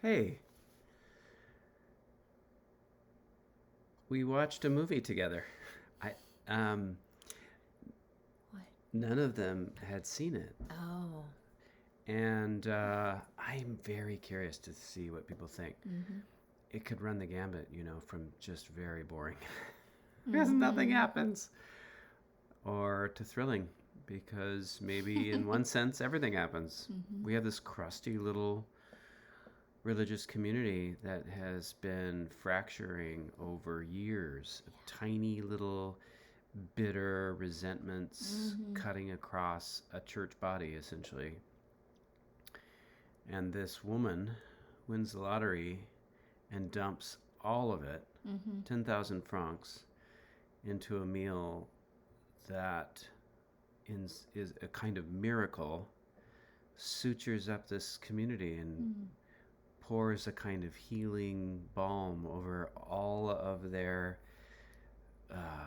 Hey, we watched a movie together. I um What? None of them had seen it, Oh. and I'm very curious to see what people think. Mm-hmm. It could run the gambit, from just very boring because nothing Mm-hmm. happens, or to thrilling because maybe in one sense everything happens. Mm-hmm. We have this crusty little religious community that has been fracturing over years of tiny little bitter resentments Mm-hmm. cutting across a church body, essentially. And this woman wins the lottery and dumps all of it, Mm-hmm. 10,000 francs, into a meal that is a kind of miracle, sutures up this community and Mm-hmm. pours a kind of healing balm over all of their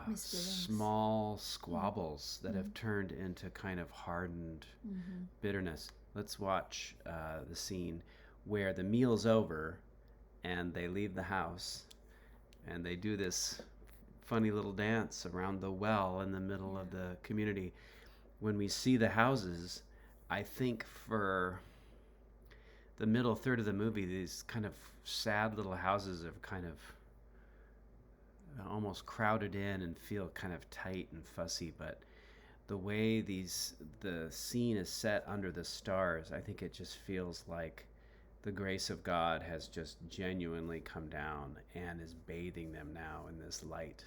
Misgivings. small Mm-hmm. squabbles that have turned into kind of hardened Mm-hmm. bitterness. Let's watch the scene where the meal's over and they leave the house and they do this funny little dance around the well in the middle Yeah. of the community. When we see the houses, I think for the middle third of the movie, these kind of sad little houses are kind of almost crowded in and feel kind of tight and fussy, but the way the scene is set under the stars, I think it just feels like the grace of God has just genuinely come down and is bathing them now in this light.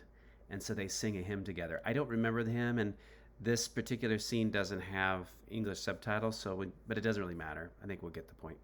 And so they sing a hymn together. I don't remember the hymn, and this particular scene doesn't have English subtitles, but it doesn't really matter. I think we'll get the point.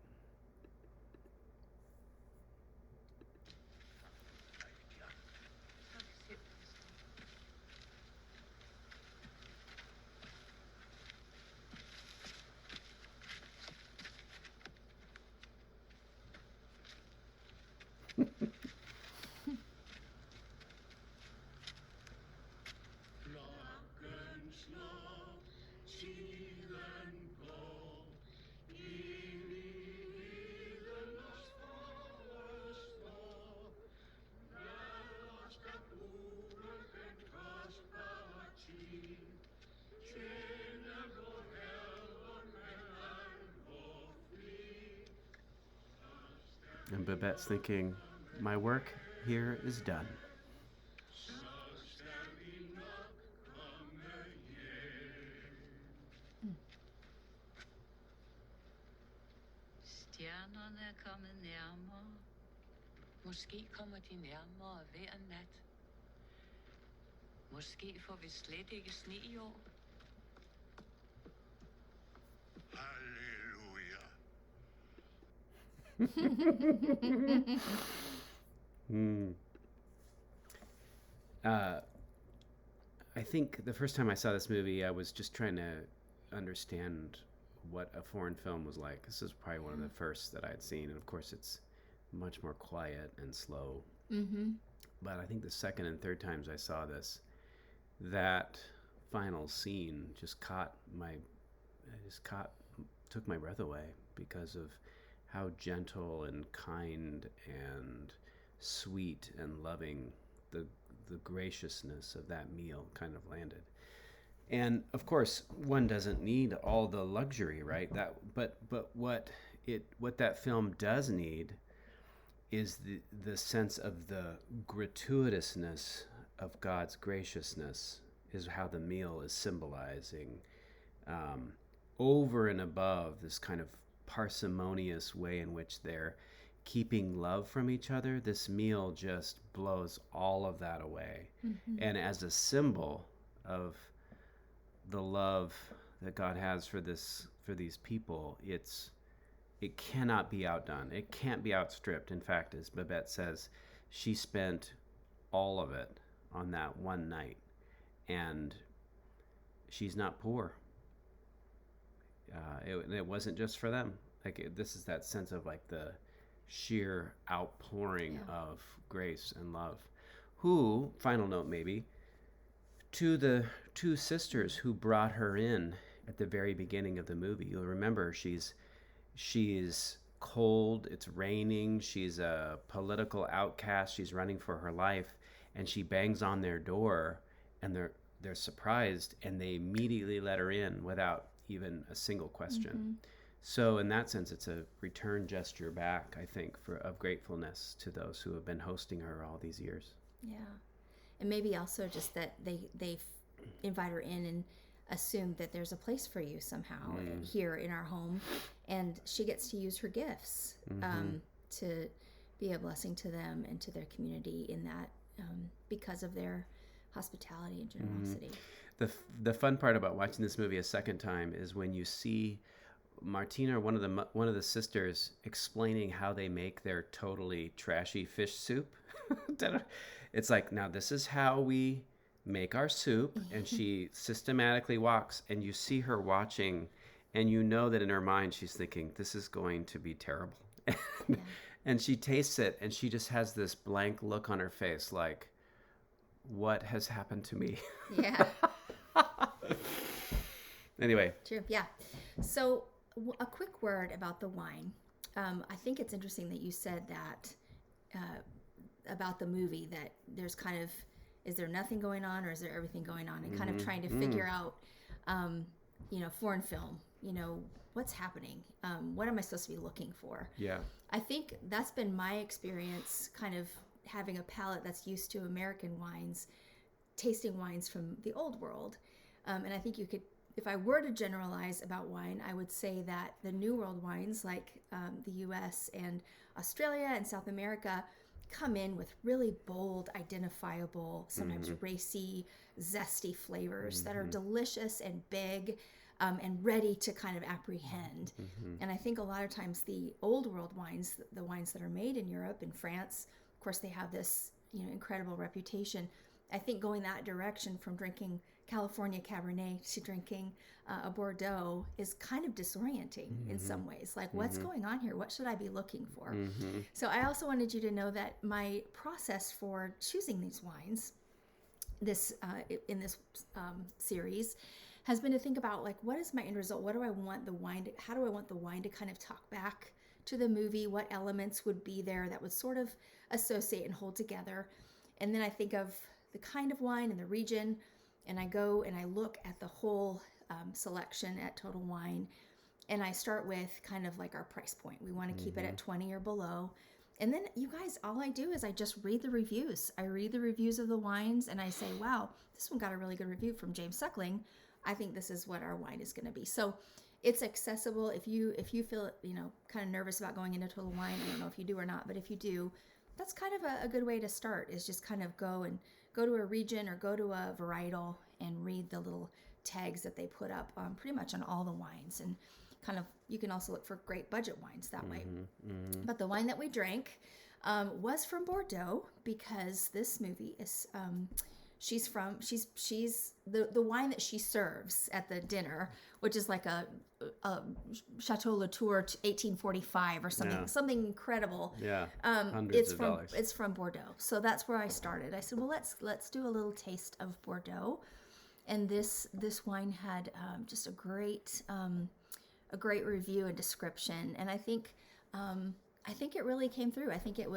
And Babette's thinking, my work here is done. Stjernerne kommer nærmere. Måske kommer de nærmere hver nat. Måske får vi slet ikke sne i år. Halleluja. Hmm. Uh, I think the first time I saw this movie, I was just trying to understand what a foreign film was like. This is probably one of the first that I'd seen, and of course, it's much more quiet and slow. Mm-hmm. But I think the second and third times I saw this, that final scene just caught, took my breath away because of how gentle and kind and sweet and loving the the graciousness of that meal kind of landed. And of course, one doesn't need all the luxury, right? But what that film does need is the sense of the gratuitousness of God's graciousness is how the meal is symbolizing, um, over and above this kind of parsimonious way in which they're keeping love from each other. This meal just blows all of that away. Mm-hmm. And as a symbol of the love that God has for these people, it cannot be outdone. It can't be outstripped. In fact, as Babette says, she spent all of it on that one night, and she's not poor. It wasn't just for them. This is that sense of like the sheer outpouring Yeah. of grace and love. Who, final note maybe, to the two sisters who brought her in at the very beginning of the movie. You'll remember she's cold, it's raining, she's a political outcast, she's running for her life, and she bangs on their door, and they're surprised, and they immediately let her in without even a single question. So in that sense, it's a return gesture back, I think, of gratefulness to those who have been hosting her all these years. Yeah. And maybe also just that they invite her in and assume that there's a place for you somehow here in our home, and she gets to use her gifts to be a blessing to them and to their community in that because of their hospitality and generosity. The fun part about watching this movie a second time is when you see Martina, one of the sisters, explaining how they make their totally trashy fish soup. It's like, now this is how we make our soup, and she systematically walks, and you see her watching, and you know that in her mind she's thinking, this is going to be terrible. And she tastes it, and she just has this blank look on her face, like, what has happened to me? Yeah. Anyway. True. Yeah. So a quick word about the wine. I think it's interesting that you said that about the movie, that there's kind of, is there nothing going on or is there everything going on? And kind of trying to figure out, foreign film, what's happening? What am I supposed to be looking for? Yeah. I think that's been my experience, kind of having a palate that's used to American wines, tasting wines from the old world. And I think you could, if I were to generalize about wine, I would say that the New World wines, like the US and Australia and South America, come in with really bold, identifiable, sometimes racy, zesty flavors that are delicious and big and ready to kind of apprehend. And I think a lot of times the old world wines, the wines that are made in Europe and France, of course, they have this incredible reputation. I think going that direction from drinking California Cabernet to drinking a Bordeaux is kind of disorienting in some ways. Like, what's going on here? What should I be looking for? So I also wanted you to know that my process for choosing these wines in this series has been to think about, like, what is my end result? What do I want the wine to, how do I want the wine to kind of talk back to the movie? What elements would be there that would sort of associate and hold together? And then I think of the kind of wine and the region, and I go and I look at the whole selection at Total Wine, and I start with kind of like our price point. We want to keep it at 20 or below. And then, you guys, all I do is I just read the reviews. I read the reviews of the wines, and I say, wow, this one got a really good review from James Suckling. I think this is what our wine is going to be. So it's accessible. If you feel, kind of nervous about going into Total Wine, I don't know if you do or not, but if you do, that's kind of a good way to start, is just kind of go to a region or go to a varietal and read the little tags that they put up pretty much on all the wines. And kind of, you can also look for great budget wines that way. But the wine that we drank was from Bordeaux, because this movie is, she's the wine that she serves at the dinner, which is like a Chateau Lague 1845 or something incredible. Yeah, hundreds of dollars. It's from Bordeaux, so that's where I started. I said, well, let's do a little taste of Bordeaux, and this wine had just a great review and description, and I think it really came through. I think it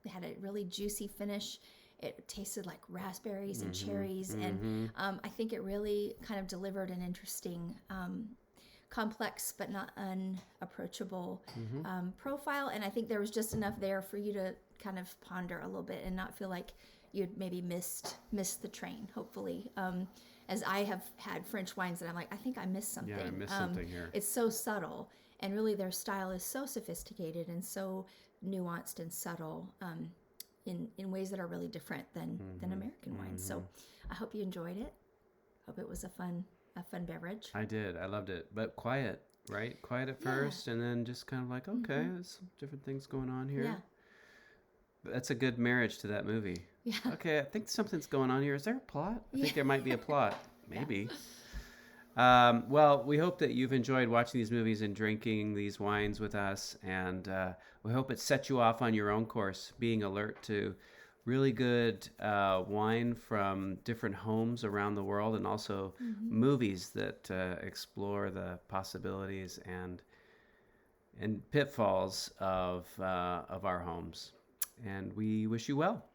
had a really juicy finish. It tasted like raspberries and cherries, and I think it really kind of delivered an interesting, complex but not unapproachable profile. And I think there was just enough there for you to kind of ponder a little bit and not feel like you'd maybe missed the train, hopefully. As I have had French wines that I'm like, I think I missed something. Yeah, I missed something here. It's so subtle, and really their style is so sophisticated and so nuanced and subtle. In ways that are really different than American wines. So I hope you enjoyed it. Hope it was a fun beverage. I did. I loved it. But quiet, right? Quiet at first, and then just kind of like, okay, there's some different things going on here. Yeah. That's a good marriage to that movie. Yeah. Okay, I think something's going on here. Is there a plot? I think there might be a plot. Maybe. Well, we hope that you've enjoyed watching these movies and drinking these wines with us, and we hope it sets you off on your own course, being alert to really good wine from different homes around the world, and also movies that explore the possibilities and and pitfalls of our homes. And we wish you well.